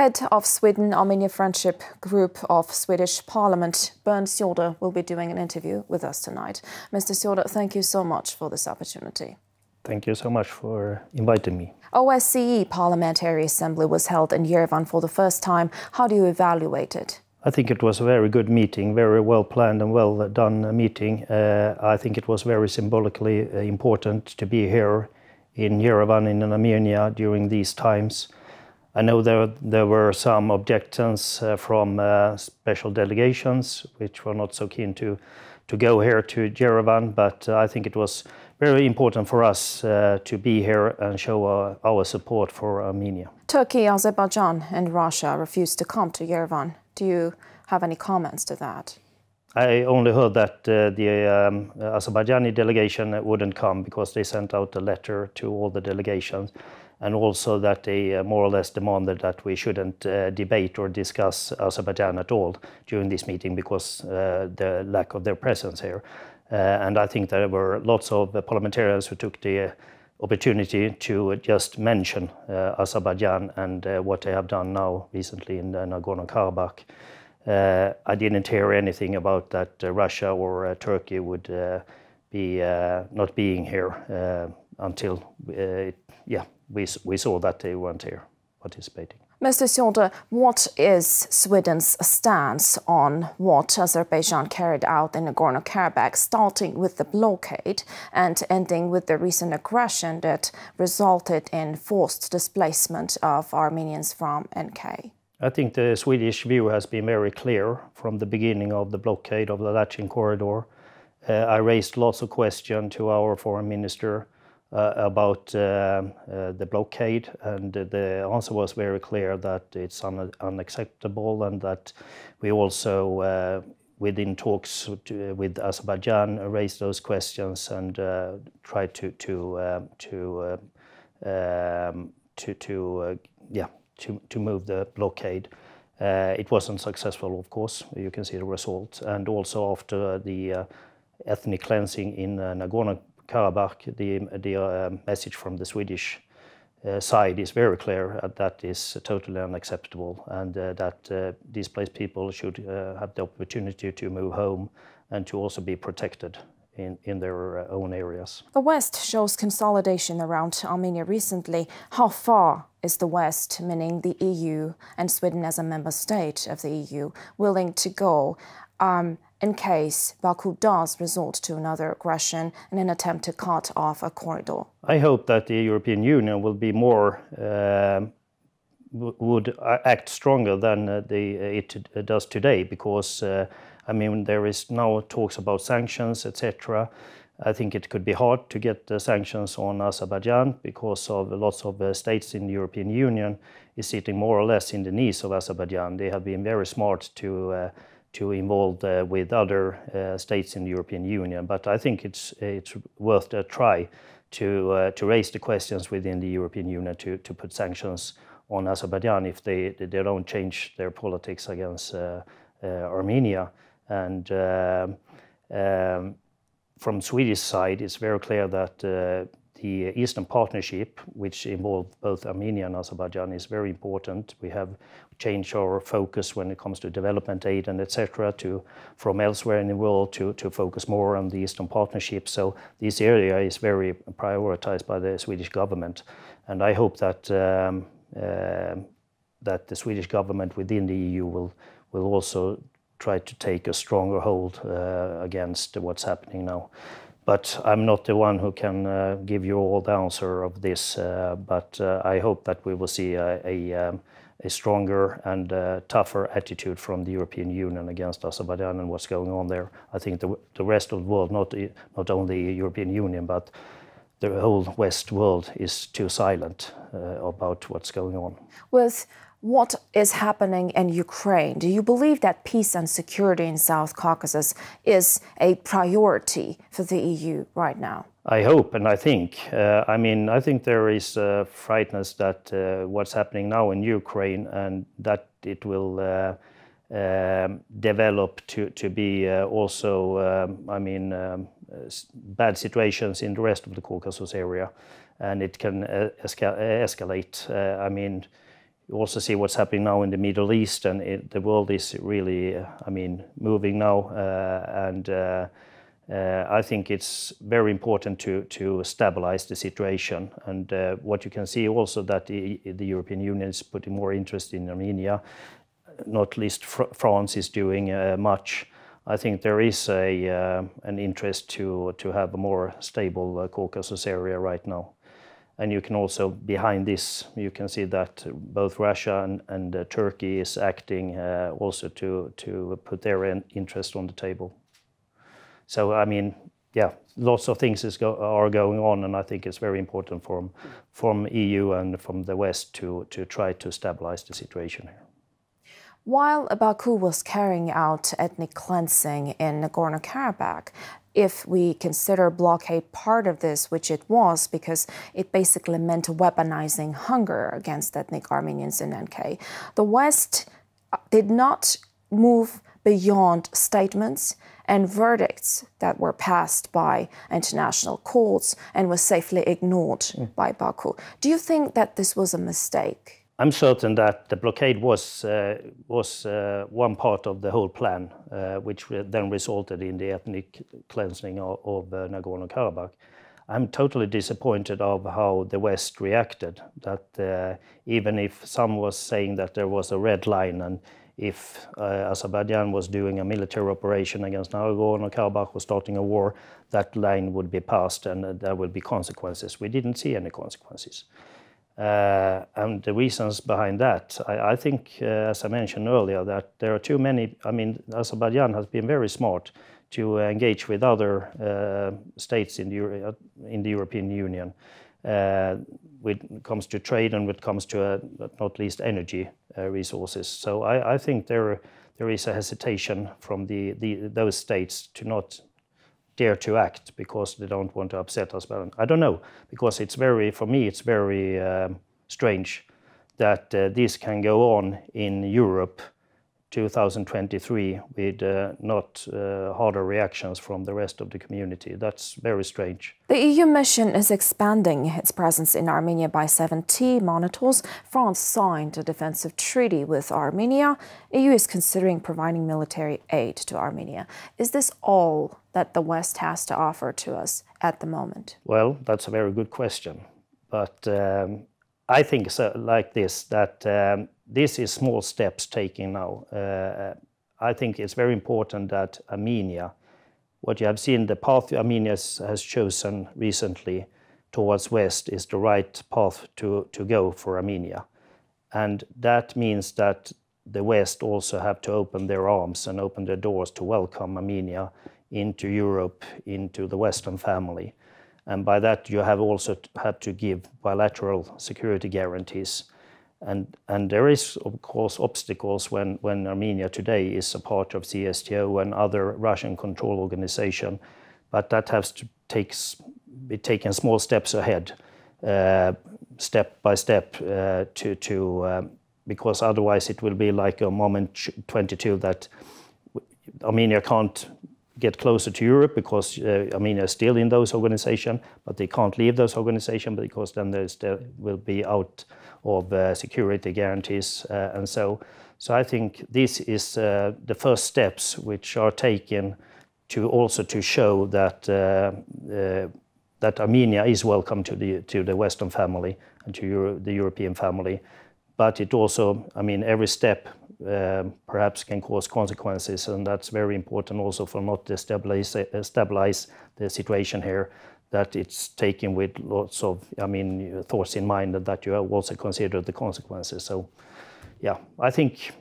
head of Sweden-Armenia Friendship Group of Swedish Parliament, Bjorn Sjoderi, will be doing an interview with us tonight. Mr. Sjoderi, thank you so much for this opportunity. Thank you so much for inviting me. OSCE Parliamentary Assembly was held in Yerevan for the first time. How do you evaluate it? I think it was a very good meeting, very well planned and well done meeting. I think it was very symbolically important to be here in Yerevan in Armenia during these times. I know there were some objections from special delegations which were not so keen to go here to Yerevan, but I think it was very important for us to be here and show our support for Armenia. Turkey, Azerbaijan and Russia refused to come to Yerevan. Do you have any comments to that? I only heard that the Azerbaijani delegation wouldn't come because they sent out a letter to all the delegations, and also that they more or less demanded that we shouldn't debate or discuss Azerbaijan at all during this meeting because the lack of their presence here. And I think there were lots of parliamentarians who took the opportunity to just mention Azerbaijan and what they have done now recently in Nagorno-Karabakh. I didn't hear anything about that Russia or Turkey would be not being here until we saw that they weren't here participating. Mr. Sjoderi, what is Sweden's stance on what Azerbaijan carried out in Nagorno-Karabakh, starting with the blockade and ending with the recent aggression that resulted in forced displacement of Armenians from NK? I think the Swedish view has been very clear from the beginning of the blockade of the Latchin corridor. I raised lots of questions to our foreign minister about the blockade, and the answer was very clear that it's unacceptable, and that we also within talks with Azerbaijan raised those questions and tried to move the blockade. It wasn't successful, of course. You can see the result, and also after the ethnic cleansing in Nagorno-Karabakh, the message from the Swedish side is very clear that is totally unacceptable, and that displaced people should have the opportunity to move home and to also be protected in their own areas. The West shows consolidation around Armenia recently. How far is the West, meaning the EU and Sweden as a member state of the EU, willing to go in case Baku does resort to another aggression in an attempt to cut off a corridor? I hope that the European Union will be more, would act stronger than it does today, because I mean, there is now talks about sanctions, etc. I think it could be hard to get sanctions on Azerbaijan because of lots of states in the European Union is sitting more or less in the knees of Azerbaijan. They have been very smart to involve with other states in the European Union, but I think it's worth a try to raise the questions within the European Union to put sanctions on Azerbaijan if they don't change their politics against Armenia. And from Swedish side, it's very clear that the Eastern Partnership, which involves both Armenia and Azerbaijan, is very important. We have changed our focus when it comes to development aid and etc. from elsewhere in the world to focus more on the Eastern Partnership. So this area is very prioritized by the Swedish government, and I hope that that the Swedish government within the EU will also try to take a stronger hold against what's happening now. But I'm not the one who can give you all the answer of this, but I hope that we will see a stronger and tougher attitude from the European Union against Azerbaijan and what's going on there. I think the rest of the world, not only the European Union, but the whole West world is too silent about what's going on. With what is happening in Ukraine, do you believe that peace and security in South Caucasus is a priority for the EU right now? I hope and I think. I think there is frightness that what's happening now in Ukraine, and that it will develop to be also, bad situations in the rest of the Caucasus area, and it can escalate. You also see what's happening now in the Middle East, and the world is really, moving now, and I think it's very important to stabilize the situation. And what you can see also that the European Union is putting more interest in Armenia, not least France is doing much. I think there is an interest to have a more stable Caucasus area right now. And you can also, behind this, you can see that both Russia and Turkey is acting also to put their interest on the table. So, lots of things are going on, and I think it's very important from EU and from the West to try to stabilize the situation here. While Baku was carrying out ethnic cleansing in Nagorno-Karabakh, if we consider blockade part of this, which it was, because it basically meant weaponizing hunger against ethnic Armenians in NK, the West did not move beyond statements and verdicts that were passed by international courts and was safely ignored by Baku. Do you think that this was a mistake? I'm certain that the blockade was one part of the whole plan, which then resulted in the ethnic cleansing of Nagorno-Karabakh. I'm totally disappointed of how the West reacted, that even if some was saying that there was a red line, and if Azerbaijan was doing a military operation against Nagorno-Karabakh or starting a war, that line would be passed and there would be consequences. We didn't see any consequences. And the reasons behind that, I think, as I mentioned earlier, that there are too many. Azerbaijan has been very smart to engage with other states in the European Union when it comes to trade and when it comes to not least energy resources. So I think there is a hesitation from those states to not dare to act because they don't want to upset us. But I don't know, because for me it's very strange that this can go on in Europe 2023 with not harder reactions from the rest of the community. That's very strange. The EU mission is expanding its presence in Armenia by 70 monitors. France signed a defensive treaty with Armenia. EU is considering providing military aid to Armenia. Is this all that the West has to offer to us at the moment? Well, that's a very good question. But I think like this, that this is small steps taken now. I think it's very important that Armenia, what you have seen, the path Armenia has chosen recently towards West is the right path to go for Armenia. And that means that the West also have to open their arms and open their doors to welcome Armenia into Europe, into the Western family. And by that you have also had to give bilateral security guarantees. And there is, of course, obstacles when Armenia today is a part of CSTO and other Russian-controlled organization, but that has to be taken small steps ahead, step by step, because otherwise it will be like a moment 22 that Armenia can't get closer to Europe because Armenia is still in those organizations, but they can't leave those organizations because then they will be out of security guarantees and so I think this is the first steps which are taken to also to show that that Armenia is welcome to the Western family and to the European family, but it also, every step perhaps can cause consequences, and that's very important also for not to stabilize the situation here, that it's taken with lots of thoughts in mind, and that you have also considered the consequences. So yeah, I think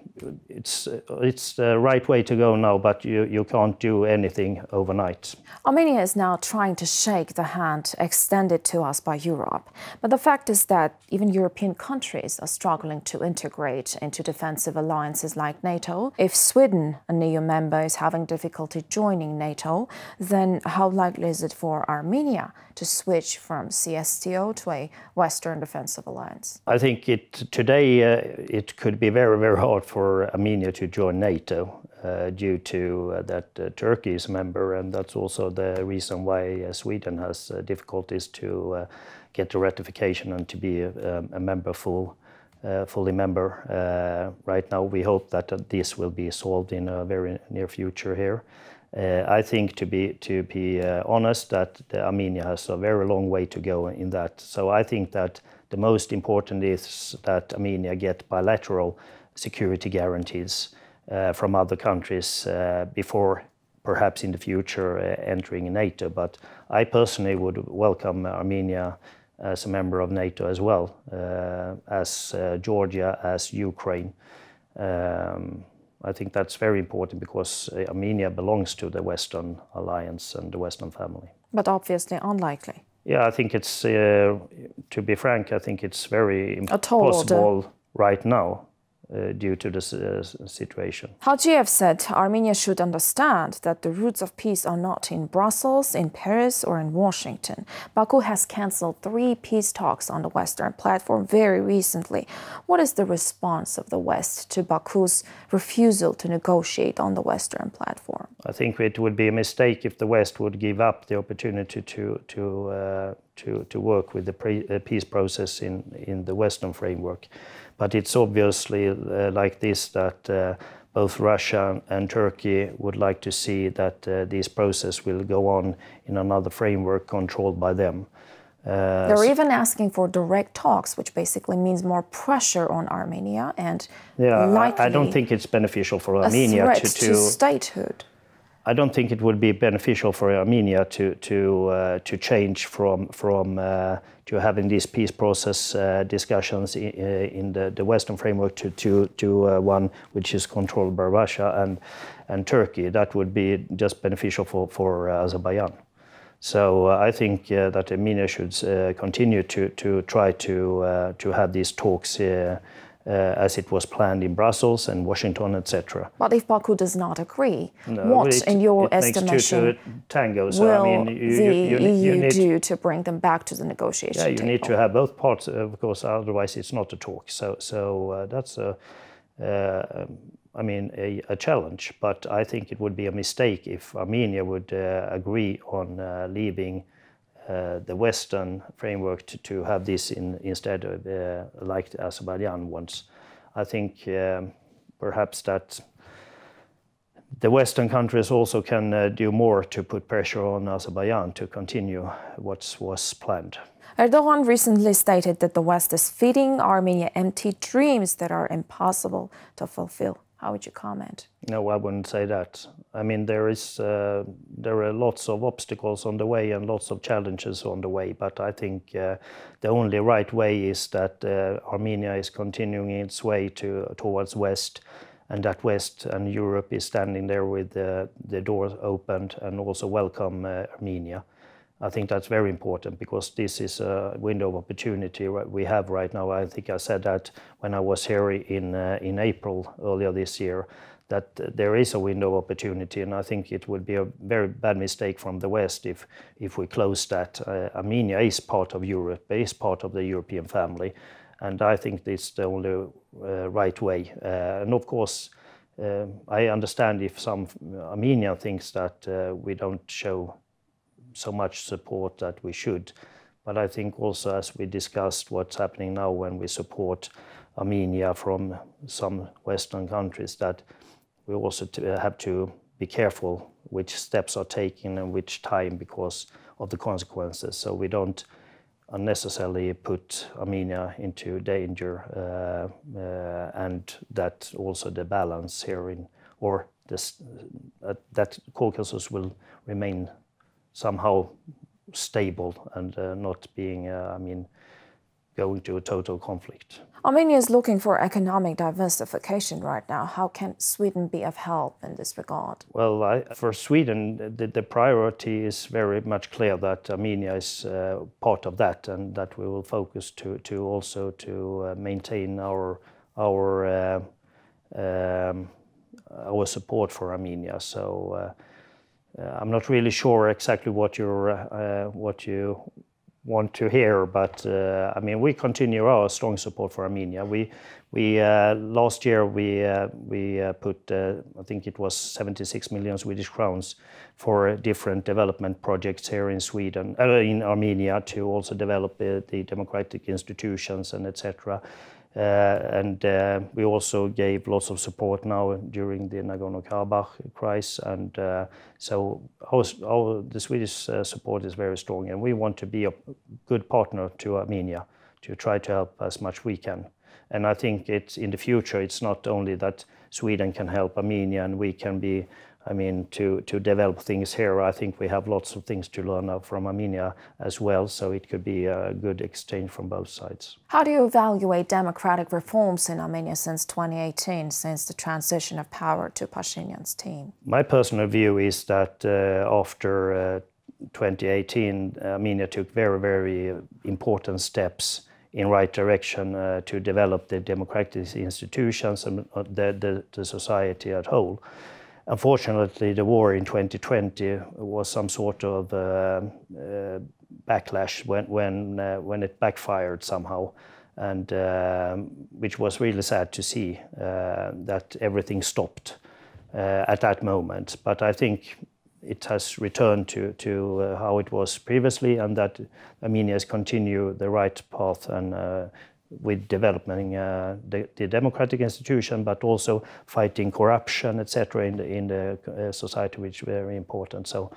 it's the right way to go now, but you can't do anything overnight. Armenia is now trying to shake the hand extended to us by Europe. But the fact is that even European countries are struggling to integrate into defensive alliances like NATO. If Sweden, a EU member, is having difficulty joining NATO, then how likely is it for Armenia to switch from CSTO to a Western defensive alliance? I think today it could be very, very hard for Armenia to join NATO due to that Turkey is a member, and that's also the reason why Sweden has difficulties to get the ratification and to be a member full fully member right now. We hope that this will be solved in a very near future here. I think, to be honest, that Armenia has a very long way to go in that. So I think that the most important is that Armenia get bilateral security guarantees from other countries before perhaps in the future entering NATO. But I personally would welcome Armenia as a member of NATO as well, as Georgia, as Ukraine. I think that's very important because Armenia belongs to the Western alliance and the Western family. But obviously unlikely. Yeah, I think it's, to be frank, I think it's very impossible right now due to this situation. Hadjiyev said Armenia should understand that the roots of peace are not in Brussels, in Paris, or in Washington. Baku has cancelled 3 peace talks on the Western platform very recently. What is the response of the West to Baku's refusal to negotiate on the Western platform? I think it would be a mistake if the West would give up the opportunity to work with the peace process in the Western framework. But it's obviously like this that both Russia and Turkey would like to see that this process will go on in another framework controlled by them. They're even asking for direct talks, which basically means more pressure on Armenia and likely I don't think it's beneficial for Armenia a threat to statehood. I don't think it would be beneficial for Armenia to change from to having these peace process discussions in the Western framework to one which is controlled by Russia and Turkey. That would be just beneficial for Azerbaijan. So I think that Armenia should continue to try to have these talks as it was planned in Brussels and Washington, etc. But if Baku does not agree, what, in your estimation, makes two tango. So, will the EU do to bring them back to the negotiation table? Yeah, you need to have both parts, of course, otherwise it's not a talk. So that's a challenge. But I think it would be a mistake if Armenia would agree on leaving the Western framework to have this instead of like Azerbaijan wants. I think perhaps that the Western countries also can do more to put pressure on Azerbaijan to continue what was planned. Erdogan recently stated that the West is feeding Armenia empty dreams that are impossible to fulfill. How would you comment? No, I wouldn't say that. I mean, there are lots of obstacles on the way and lots of challenges on the way, but I think the only right way is that Armenia is continuing its way towards West, and that West and Europe is standing there with the doors opened and also welcome Armenia. I think that's very important because this is a window of opportunity we have right now. I think I said that when I was here in April earlier this year, that there is a window of opportunity, and I think it would be a very bad mistake from the West if we close that. Armenia is part of Europe, is part of the European family, and I think it's the only right way. And of course, I understand if some Armenian thinks that we don't show so much support that we should. But I think also, as we discussed what's happening now when we support Armenia from some Western countries, that we also have to be careful which steps are taken and which time because of the consequences. So we don't unnecessarily put Armenia into danger and that also the balance here that Caucasus will remain somehow stable and not being, going to a total conflict. Armenia is looking for economic diversification right now. How can Sweden be of help in this regard? Well, for Sweden, the priority is very much clear that Armenia is part of that, and that we will focus to also maintain our support for Armenia. So. I'm not really sure exactly what you want to hear, but we continue our strong support for Armenia. We last year we put I think it was 76 million Swedish crowns for different development projects here in Sweden, in Armenia, to also develop the democratic institutions and etc. And we also gave lots of support now during the Nagorno-Karabakh crisis, and so the Swedish support is very strong, and we want to be a good partner to Armenia to try to help as much we can. And I think in the future it's not only that Sweden can help Armenia and we can be, to develop things here. I think we have lots of things to learn from Armenia as well, so it could be a good exchange from both sides. How do you evaluate democratic reforms in Armenia since 2018, since the transition of power to Pashinyan's team? My personal view is that after 2018, Armenia took very, very important steps in right direction to develop the democratic institutions and the society at whole. Unfortunately, the war in 2020 was some sort of backlash when it backfired somehow, and which was really sad to see that everything stopped at that moment. But I think it has returned to how it was previously, and that Armenia has continued the right path and with developing the democratic institution, but also fighting corruption, etc., in the society, which is very important. So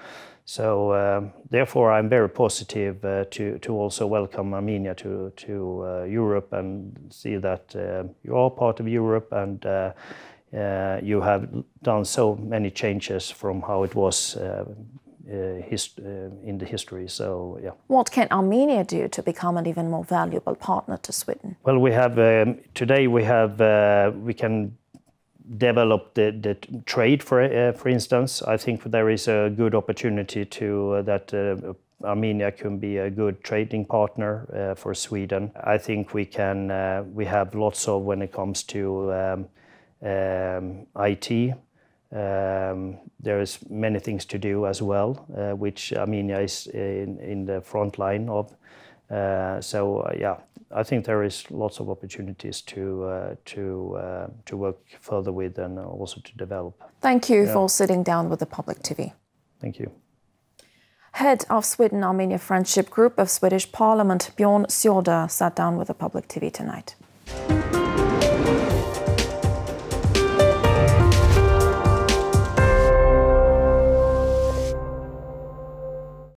therefore, I'm very positive to also welcome Armenia to Europe and see that you are part of Europe, and you have done so many changes from how it was in the history. So yeah. What can Armenia do to become an even more valuable partner to Sweden? Well, we have today we can develop the trade, for instance. I think there is a good opportunity to that Armenia can be a good trading partner for Sweden. I think we have lots of, when it comes to IT. There is many things to do as well, which Armenia is in the front line of. Yeah, I think there is lots of opportunities to work further with and also to develop. Thank you for sitting down with the Public TV. Thank you. Head of Sweden-Armenia Friendship Group of Swedish Parliament, Bjorn Syoderi, sat down with the Public TV tonight.